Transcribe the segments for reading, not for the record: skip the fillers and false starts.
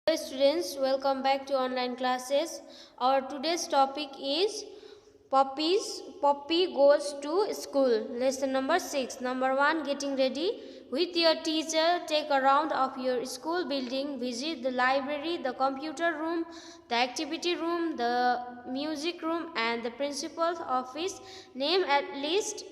Hello students, welcome back to online classes. Our today's topic is Poppy goes to school. Lesson number 6. Number 1, getting ready. With your teacher, take a round of your school building. Visit the library, the computer room, the activity room, the music room and the principal's office. Name at least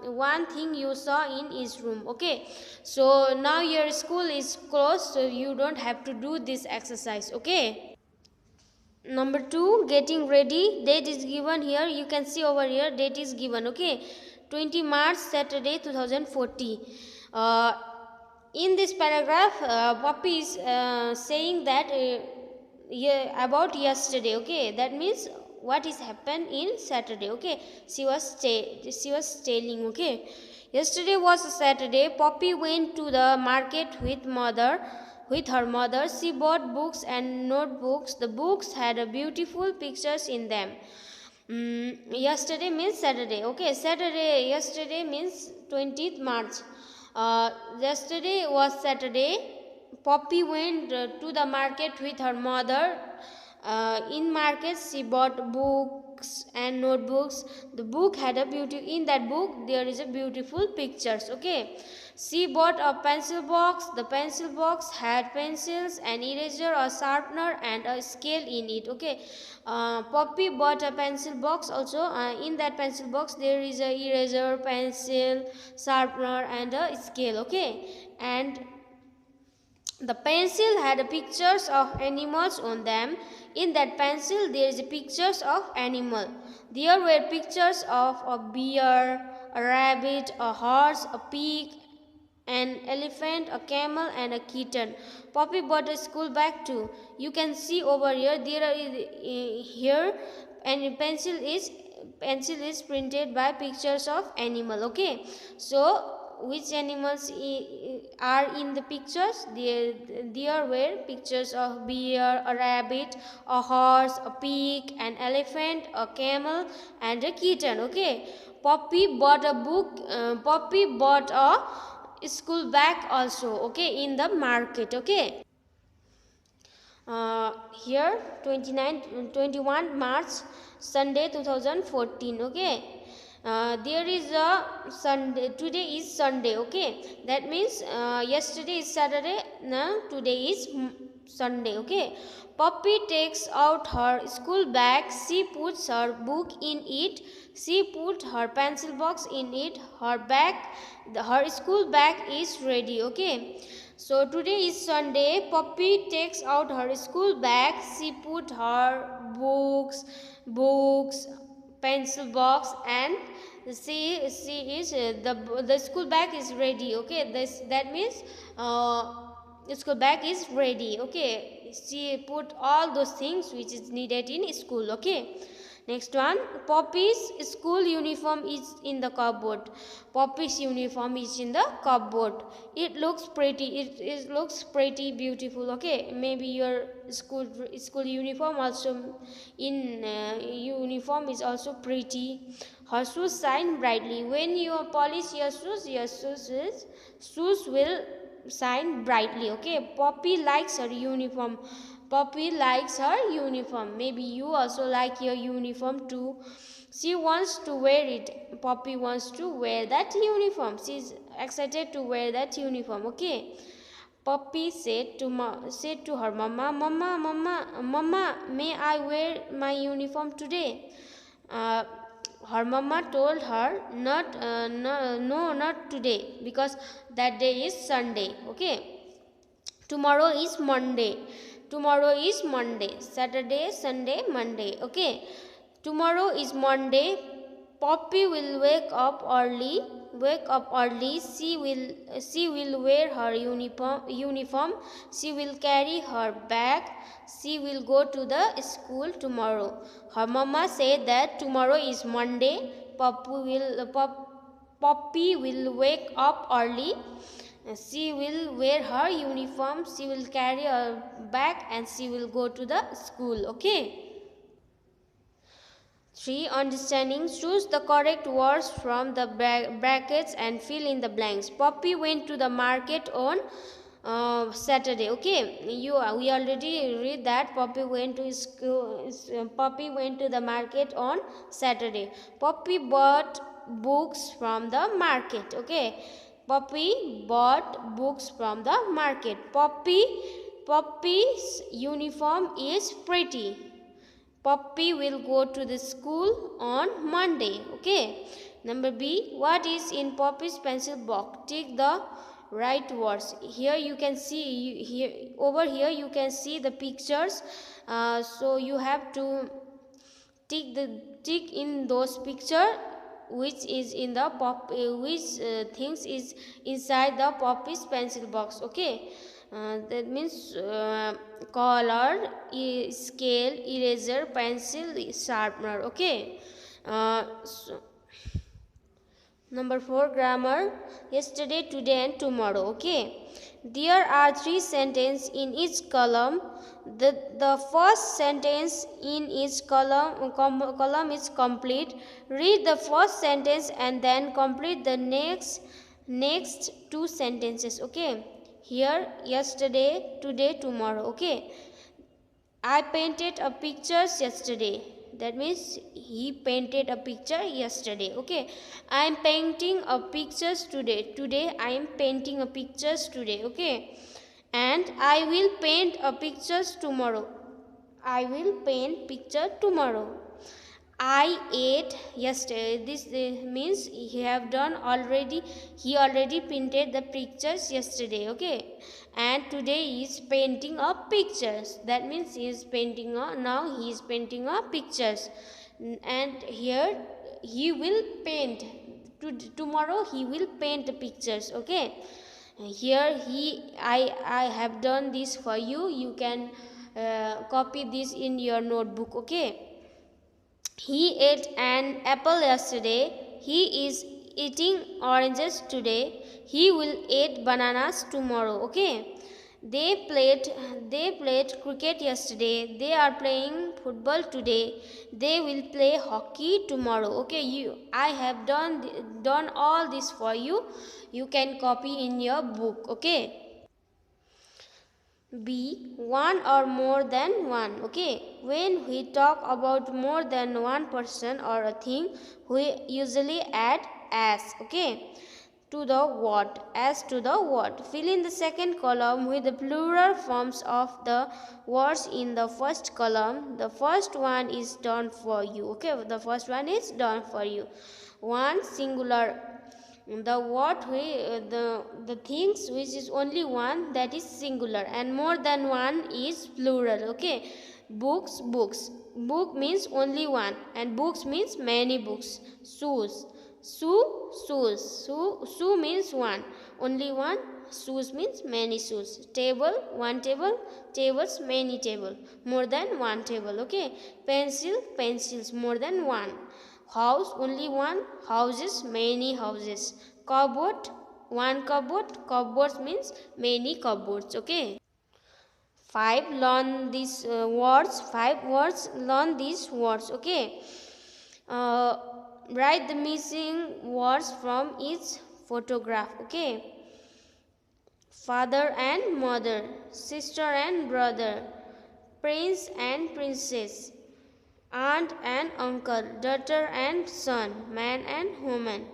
one thing you saw in each room. Okay, so now your school is closed, so you don't have to do this exercise. Okay. Number 2, getting ready. Date is given here. You can see over here, date is given. Okay, 20 March, Saturday 2040. In this paragraph, Poppy is saying that about yesterday. Okay, that means what is happened in Saturday. Okay, she was telling. Okay, yesterday was a Saturday. Poppy went to the market with her mother. She bought books and notebooks. The books had beautiful pictures in them. Yesterday means Saturday. Okay, yesterday means 20th March. Yesterday was Saturday. Poppy went to the market with her mother. In market she bought books and notebooks. The book had a beauty. In that book there is a beautiful pictures. Okay, she bought a pencil box. The pencil box had pencils, an eraser, a sharpener and a scale in it. Okay, Poppy bought a pencil box also. In that pencil box there is a eraser, pencil, sharpener and a scale. Okay, and the pencil had pictures of animals on them. In that pencil there is pictures of animal. There were pictures of a bear, a rabbit, a horse, a pig, an elephant, a camel and a kitten. Poppy bought a school bag too. You can see over here, here and pencil is printed by pictures of animal. Okay, so which animals are in the pictures? There were pictures of bear, a rabbit, a horse, a pig, an elephant, a camel and a kitten. Okay, Poppy bought a school bag also. Okay, in the market. Okay, here 21 March, Sunday 2014. Okay, there is a Sunday. Today is Sunday. Okay, that means yesterday is Saturday. Now today is Sunday. Okay, Poppy takes out her school bag. She puts her book in it. She put her pencil box in it. Her school bag is ready. Okay, so today is Sunday. Poppy takes out her school bag. She put her books, pencil box, and she is the school bag is ready. Okay, that means school bag is ready. Okay, she put all those things which is needed in school. Okay, next one, Poppy's school uniform is in the cupboard. Poppy's uniform is in the cupboard. It looks pretty. It looks pretty beautiful. Okay, maybe your school uniform also uniform is also pretty. Her shoes shine brightly. When you polish your shoes will shine brightly. Okay, Poppy likes her uniform. Poppy likes her uniform. Maybe you also like your uniform too. She wants to wear it. Poppy wants to wear that uniform. She's excited to wear that uniform. Okay, Poppy said to her mama, may I wear my uniform today? Uh, Her mama told her not today, because that day is Sunday. Okay, tomorrow is Monday. Saturday, Sunday, Monday. Okay, tomorrow is Monday. Poppy will wake up early. She will wear her uniform. She will carry her bag. She will go to the school tomorrow. Her mama said that tomorrow is Monday. Poppy will wake up early. She will wear her uniform. She will carry her bag and she will go to the school. Okay. 3. Understanding. Choose the correct words from the brackets and fill in the blanks. Poppy went to the market on Saturday. Okay, we already read that Poppy went to school. Poppy went to the market on Saturday. Poppy bought books from the market. Okay, Poppy bought books from the market. Poppy's uniform is pretty. Poppy will go to the school on Monday. Okay. Number B. What is in Poppy's pencil box? Take the right words. Here you can see over here you can see the pictures. So you have to tick in those picture which is in the things is inside the Poppy's pencil box. Okay. That means color, scale, eraser, pencil, sharpener. Okay. Number 4, grammar. Yesterday, today and tomorrow. Okay. There are 3 sentences in each column. The first sentence in each column is complete. Read the first sentence and then complete the next 2 sentences. Okay. Here, yesterday, today, tomorrow. Okay. I painted a picture yesterday. That means he painted a picture yesterday. Okay. I am painting a pictures today. Today I am painting a pictures today. Okay. And I will paint a pictures tomorrow. I will paint picture tomorrow. I ate yesterday. This means he already painted the pictures yesterday. Okay, and today he is painting up pictures. That means he is painting now he is painting up pictures, and here he will paint. Tomorrow he will paint the pictures. Okay, here I have done this for you. You can copy this in your notebook. Okay. He ate an apple yesterday. He is eating oranges today. He will eat bananas tomorrow. Okay. They played cricket yesterday. They are playing football today. They will play hockey tomorrow. Okay. I have done all this for you. You can copy in your book. Okay. B. One or more than one. Okay. When we talk about more than one person or a thing, we usually add as. Okay. To the word. As to the word. Fill in the second column with the plural forms of the words in the first column. The first one is done for you. Okay. The first one is done for you. One singular. The the things which is only one, that is singular, and more than one is plural. Okay. Books. Book means only one, and books means many books. Shoes. Shoe means one, only one. Shoes means many shoes. Table, one table. Tables, many table, more than one table. Okay. Pencils, more than one. House, only one. Houses, many houses. Cupboard, one cupboard. Cupboards means many cupboards. Okay. 5. Learn these words. 5 words. Learn these words. Okay. Write the missing words from each photograph. Okay. Father and mother. Sister and brother. Prince and princess. Aunt and uncle, daughter and son, man and woman.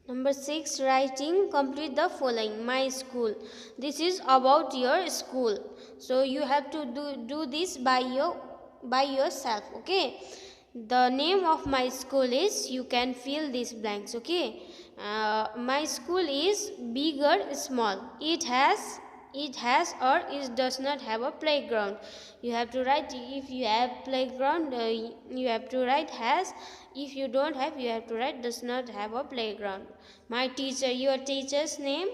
Number 6, writing. Complete the following. My school. This is about your school. So you have to do this by yourself. Okay. The name of my school is, you can fill these blanks. Okay. My school is big or small. It has or it does not have a playground. You have to write. If you have playground, you have to write has. If you don't have, you have to write does not have a playground. My teacher, your teacher's name.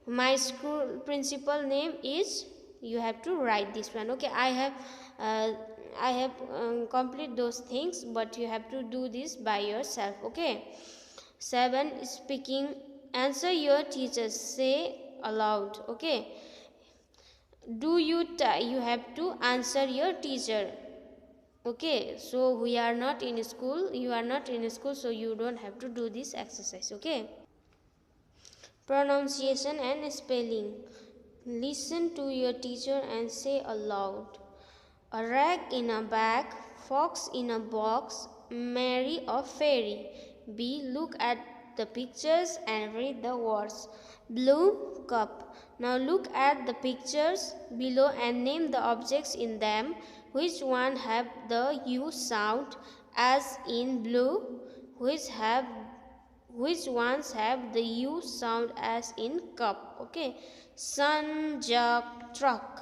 My school principal name is, you have to write this one. Okay. I have complete those things, but you have to do this by yourself. Okay. 7, speaking. Answer your teacher. Say aloud. Okay. You have to answer your teacher. Okay. So we are not in school. You are not in school, so you don't have to do this exercise. Okay. pronunciation and spelling. Listen to your teacher and say aloud. A rag in a bag, fox in a box, Mary a fairy. B. Look at the pictures and read the words. Blue cup. Now look at the pictures below and name the objects in them. Which one have the U sound as in blue? Which ones have the U sound as in cup? Okay. Sun, jug, truck.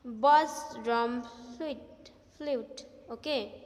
Buzz, drum, flute. Okay.